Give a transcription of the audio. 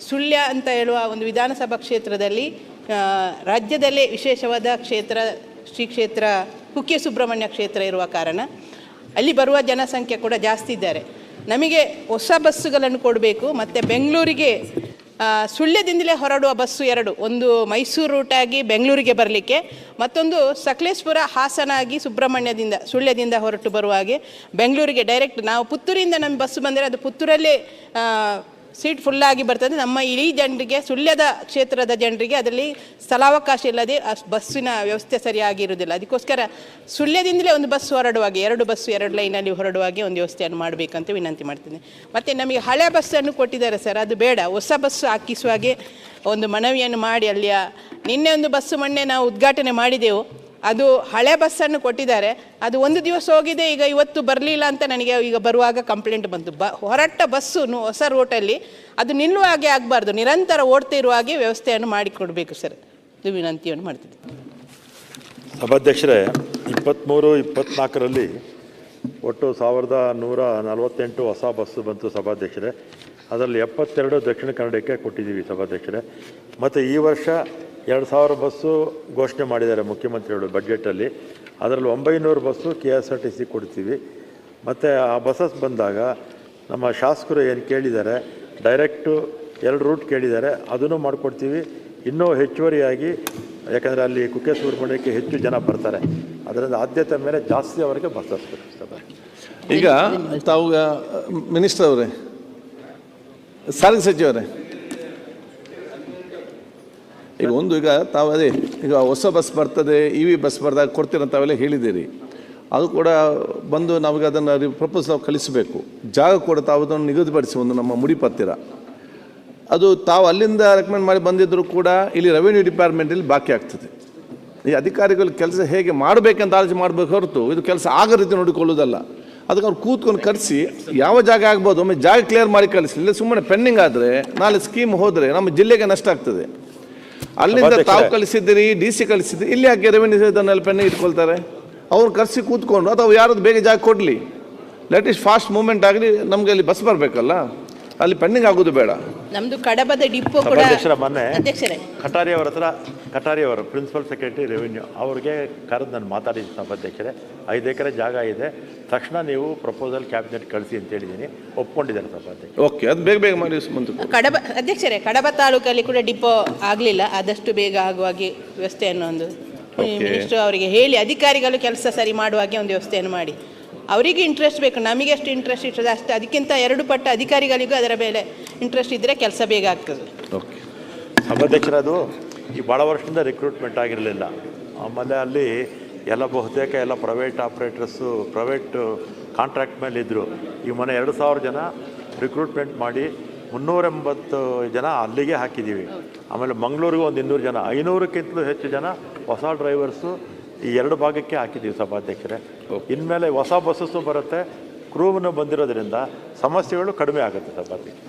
ಸುಳ್ಯ ಅಂತ ಹೇಳುವ ಒಂದು ವಿಧಾನಸಭಾ ಕ್ಷೇತ್ರದಲ್ಲಿ ರಾಜ್ಯದಲ್ಲೇ ವಿಶೇಷವಾದ ಕ್ಷೇತ್ರ ಶ್ರೀ ಕ್ಷೇತ್ರ ಕುಕ್ಕೆ ಸುಬ್ರಹ್ಮಣ್ಯ ಕ್ಷೇತ್ರ ಇರುವ ಕಾರಣ ಅಲ್ಲಿ ಬರುವ ಜನಸಂಖ್ಯೆ ಕೂಡ ಜಾಸ್ತಿ ಇದ್ದಾರೆ. ನಮಗೆ ಹೊಸ ಬಸ್ಸುಗಳನ್ನು ಕೊಡಬೇಕು ಮತ್ತು ಬೆಂಗಳೂರಿಗೆ ಸುಳ್ಯದಿಂದಲೇ ಹೊರಡುವ ಬಸ್ಸು 2, ಒಂದು ಮೈಸೂರು ರೂಟಾಗಿ ಬೆಂಗಳೂರಿಗೆ ಬರಲಿಕ್ಕೆ, ಮತ್ತೊಂದು ಸಕಲೇಶ್ಪುರ ಹಾಸನಾಗಿ ಸುಳ್ಯದಿಂದ ಹೊರಟು ಬರುವ ಹಾಗೆ ಬೆಂಗಳೂರಿಗೆ ಡೈರೆಕ್ಟ್. ನಾವು ಪುತ್ತೂರಿಂದ ನಮ್ಮ ಬಸ್ಸು ಬಂದರೆ ಅದು ಪುತ್ತೂರಲ್ಲೇ ಸೀಟ್ ಫುಲ್ಲಾಗಿ ಬರ್ತದೆ. ನಮ್ಮ ಇಡೀ ಜನರಿಗೆ, ಸುಳ್ಯದ ಕ್ಷೇತ್ರದ ಜನರಿಗೆ ಅದರಲ್ಲಿ ಸ್ಥಳಾವಕಾಶ ಇಲ್ಲದೆ ಬಸ್ಸಿನ ವ್ಯವಸ್ಥೆ ಸರಿಯಾಗಿರುವುದಿಲ್ಲ. ಅದಕ್ಕೋಸ್ಕರ ಸುಳ್ಯದಿಂದಲೇ ಒಂದು ಬಸ್ ಹೊರಡುವಾಗೆ, 2 ಬಸ್ಸು 2 ಲೈನಲ್ಲಿ ಹೊರಡುವಾಗೆ ಒಂದು ವ್ಯವಸ್ಥೆಯನ್ನು ಮಾಡಬೇಕಂತ ವಿನಂತಿ ಮಾಡ್ತೀನಿ. ಮತ್ತು ನಮಗೆ ಹಳೆ ಬಸ್ಸನ್ನು ಕೊಟ್ಟಿದ್ದಾರೆ ಸರ್, ಅದು ಬೇಡ, ಹೊಸ ಬಸ್ಸು ಹಾಕಿಸುವಾಗೆ ಒಂದು ಮನವಿಯನ್ನು ಮಾಡಿ ಅಲ್ಲಿಯ ನಿನ್ನೆ ಒಂದು ಬಸ್ಸು ಮೊನ್ನೆ ನಾವು ಉದ್ಘಾಟನೆ ಮಾಡಿದೆವು, ಅದು ಹಳೆ ಬಸ್ಸನ್ನು ಕೊಟ್ಟಿದ್ದಾರೆ. ಅದು ಒಂದು ದಿವಸ ಹೋಗಿದೆ, ಈಗ ಇವತ್ತು ಬರಲಿಲ್ಲ ಅಂತ ನನಗೆ ಈಗ ಬರುವಾಗ ಕಂಪ್ಲೇಂಟ್ ಬಂತು. ಹೊರಟ ಬಸ್ಸು ಹೊಸ ರೂಟಲ್ಲಿ ಅದು ನಿಲ್ಲುವ ಹಾಗೆ ಆಗಬಾರ್ದು, ನಿರಂತರ ಓಡ್ತಾ ಇರುವ ಹಾಗೆ ವ್ಯವಸ್ಥೆಯನ್ನು ಮಾಡಿಕೊಡಬೇಕು ಸರ್, ಇದು ವಿನಂತಿಯನ್ನು ಮಾಡ್ತಿದ್ದೆ. ಸಭಾಧ್ಯಕ್ಷರೇ, 23-24ರಲ್ಲಿ ಒಟ್ಟು 1148 ಹೊಸ ಬಸ್ಸು ಬಂತು ಸಭಾಧ್ಯಕ್ಷರೇ. ಅದರಲ್ಲಿ 72 ದಕ್ಷಿಣ ಕನ್ನಡಕ್ಕೆ ಕೊಟ್ಟಿದ್ದೀವಿ ಸಭಾಧ್ಯಕ್ಷರೇ. ಮತ್ತು ಈ ವರ್ಷ 2000 ಬಸ್ಸು ಘೋಷಣೆ ಮಾಡಿದ್ದಾರೆ ಮುಖ್ಯಮಂತ್ರಿಗಳು ಬಡ್ಜೆಟಲ್ಲಿ. ಅದರಲ್ಲಿ 900 ಬಸ್ಸು KSRTC ಕೊಡ್ತೀವಿ. ಮತ್ತು ಆ ಬಸ್ಸಸ್ ಬಂದಾಗ ನಮ್ಮ ಶಾಸಕರು ಏನು ಕೇಳಿದ್ದಾರೆ, ಡೈರೆಕ್ಟು 2 ರೂಟ್ ಕೇಳಿದ್ದಾರೆ, ಅದನ್ನು ಮಾಡಿಕೊಡ್ತೀವಿ. ಇನ್ನೂ ಹೆಚ್ಚುವರಿಯಾಗಿ, ಯಾಕಂದರೆ ಅಲ್ಲಿ ಕುಕ್ಕೆ ಸುಬ್ರಹ್ಮಣ್ಯಕ್ಕೆ ಹೆಚ್ಚು ಜನ ಬರ್ತಾರೆ, ಅದರಿಂದ ಆದ್ಯತೆ ಮೇಲೆ ಜಾಸ್ತಿ ಅವರಿಗೆ ಬಸ್ಸಸ್ ಕೊಡ್ತಾರೆ. ಈಗ ತಾವು ಮಿನಿಸ್ಟರ್ ಅವರೇ, ಸಾರಿಗೆ ಸಚಿವರೇ, ಈಗ ತಾವು ಈಗ ಹೊಸ ಬಸ್ ಬರ್ತದೆ, EV ಬಸ್ ಬರ್ದಾಗ ಕೊಡ್ತೀರಂತ ತಾವೆಲ್ಲ ಹೇಳಿದ್ದೀರಿ. ಅದು ಕೂಡ ಬಂದು ನಮಗೆ ಅದನ್ನು ಪ್ರಪೋಸಲ್ ಕಳಿಸಬೇಕು. ಜಾಗ ಕೂಡ ತಾವು ಅದನ್ನು ನಿಗದಿಪಡಿಸಿ ಒಂದು ನಮ್ಮ ಮುಡಿಪತ್ತಿರ, ಅದು ತಾವು ಅಲ್ಲಿಂದ ರೆಕಮೆಂಡ್ ಮಾಡಿ ಬಂದಿದ್ದರೂ ಕೂಡ ಇಲ್ಲಿ ರೆವಿನ್ಯೂ ಡಿಪಾರ್ಟ್ಮೆಂಟಲ್ಲಿ ಬಾಕಿ ಆಗ್ತದೆ. ಈ ಅಧಿಕಾರಿಗಳು ಕೆಲಸ ಹೇಗೆ ಮಾಡಬೇಕಂತ ಆಲೋಚನೆ ಮಾಡಬೇಕು ಹೊರತು ಇದು ಕೆಲಸ ಆಗೋ ರೀತಿ ನೋಡಿಕೊಳ್ಳೋದಲ್ಲ. ಅದಕ್ಕೆ ಅವ್ರು ಕೂತ್ಕೊಂಡು ಕರೆಸಿ ಯಾವ ಜಾಗ ಆಗ್ಬೋದು ಒಮ್ಮೆ ಜಾಗ ಕ್ಲಿಯರ್ ಮಾಡಿ ಕಳಿಸಿ. ಇಲ್ಲ ಸುಮ್ಮನೆ ಪೆಂಡಿಂಗ್ ಆದರೆ ನಾಳೆ ಸ್ಕೀಮ್ ಹೋದರೆ ನಮ್ಮ ಜಿಲ್ಲೆಗೆ ನಷ್ಟ ಆಗ್ತದೆ. ಅಲ್ಲಿಂದ ತಾವು ಕಳಿಸಿದ್ದೀರಿ, DC ಕಳಿಸಿದ್ದೀರಿ, ಇಲ್ಲಿ ಯಾಕೆ ರೆವಿನ್ಯೂ ಇದನ್ನೆಲ್ಲ ಪೆಂಡಿಂಗ್ ಇಟ್ಕೊಳ್ತಾರೆ? ಅವ್ರು ಕರೆಸಿ ಕೂತ್ಕೊಂಡು ಅಥವಾ ಯಾರದ್ದು ಬೇಗ ಜಾಗ ಕೊಡಲಿ, ಲೆಟ್ ಇಸ್ ಫಾಸ್ಟ್ ಮೂವ್ಮೆಂಟ್ ಆಗಲಿ. ನಮಗೆ ಅಲ್ಲಿ ಬಸ್ ಬರಬೇಕಲ್ಲ, ಅಲ್ಲಿ ಪೆಂಡಿಂಗ್ ಆಗೋದು ಬೇಡ. ನಮ್ಮದು ಕಡಬದ ಡಿಪೋ ಕೂಡ ಮೊನ್ನೆ ಕಟಾರಿ ಅವರು ಪ್ರಿನ್ಸಿಪಲ್ ಸೆಕ್ರೆಟರಿ ರೆವಿನ್ಯೂ ಅವ್ರಿಗೆ ಕರೆದು ನಾನು ಮಾತಾಡಿದ್ದೀನಿ ಸಭಾಧ್ಯಕ್ಷರೇ. 5 ಎಕರೆ ಜಾಗ ಇದೆ, ತಕ್ಷಣ ನೀವು ಪ್ರಪೋಸಲ್ ಕ್ಯಾಬಿನೆಟ್ ಕಳಿಸಿ ಅಂತ ಹೇಳಿದ್ದೀನಿ, ಒಪ್ಕೊಂಡಿದ್ದಾರೆ ಸಭಾಧ್ಯಕ್ಷ. ಓಕೆ, ಅದು ಬೇಗ ಮಾಡಿ ಅಧ್ಯಕ್ಷರೇ, ಕಡಬ ತಾಲೂಕಲ್ಲಿ ಕೂಡ ಡಿಪೋ ಆಗಲಿಲ್ಲ, ಆದಷ್ಟು ಬೇಗ ಆಗುವಾಗೆ ವ್ಯವಸ್ಥೆಯನ್ನು ಒಂದು ಮಿನಿಸ್ಟರ್ ಅವರಿಗೆ ಹೇಳಿ ಅಧಿಕಾರಿಗಳು ಕೆಲಸ ಸರಿ ಮಾಡುವಾಗೆ ಒಂದು ವ್ಯವಸ್ಥೆಯನ್ನು ಮಾಡಿ. ಅವರಿಗೆ ಇಂಟ್ರೆಸ್ಟ್ ಬೇಕು, ನಮಗೆ ಎಷ್ಟು ಇಂಟ್ರೆಸ್ಟ್ ಇರ್ತದೆ ಅಷ್ಟು, ಅದಕ್ಕಿಂತ 2 ಪಟ್ಟು ಅಧಿಕಾರಿಗಳಿಗೂ ಅದರ ಮೇಲೆ ಇಂಟ್ರೆಸ್ಟ್ ಇದ್ದರೆ ಕೆಲಸ ಬೇಗ ಆಗ್ತದೆ. ಓಕೆ ಸಭಾಧ್ಯಕ್ಷರದು ಈ ಭಾಳ ವರ್ಷದಿಂದ ರಿಕ್ರೂಟ್ಮೆಂಟ್ ಆಗಿರಲಿಲ್ಲ. ಆಮೇಲೆ ಅಲ್ಲಿ ಬಹುತೇಕ ಎಲ್ಲ ಪ್ರೈವೇಟ್ ಆಪ್ರೇಟರ್ಸು ಪ್ರೈವೇಟ್ ಕಾಂಟ್ರಾಕ್ಟ್ ಮೇಲೆ ಇದ್ದರು. ಈ ಮೊನ್ನೆ 2000 ಜನ ರಿಕ್ರೂಟ್ಮೆಂಟ್ ಮಾಡಿ 380 ಜನ ಅಲ್ಲಿಗೆ ಹಾಕಿದ್ದೀವಿ. ಆಮೇಲೆ ಮಂಗಳೂರಿಗೂ ಒಂದು 200 ಜನ, 500ಕ್ಕಿಂತಲೂ ಹೆಚ್ಚು ಜನ ಹೊಸ ಡ್ರೈವರ್ಸು ಈ 2 ಭಾಗಕ್ಕೆ ಹಾಕಿದ್ದೀವಿ ಸಭಾಧ್ಯಕ್ಷರೇ. ಇನ್ಮೇಲೆ ಹೊಸ ಬಸ್ಸಸ್ಸು ಬರುತ್ತೆ, ಕ್ರೂವನ್ನು ಬಂದಿರೋದ್ರಿಂದ ಸಮಸ್ಯೆಗಳು ಕಡಿಮೆ ಆಗುತ್ತೆ ಸಭಾಧ್ಯಕ್ಷ.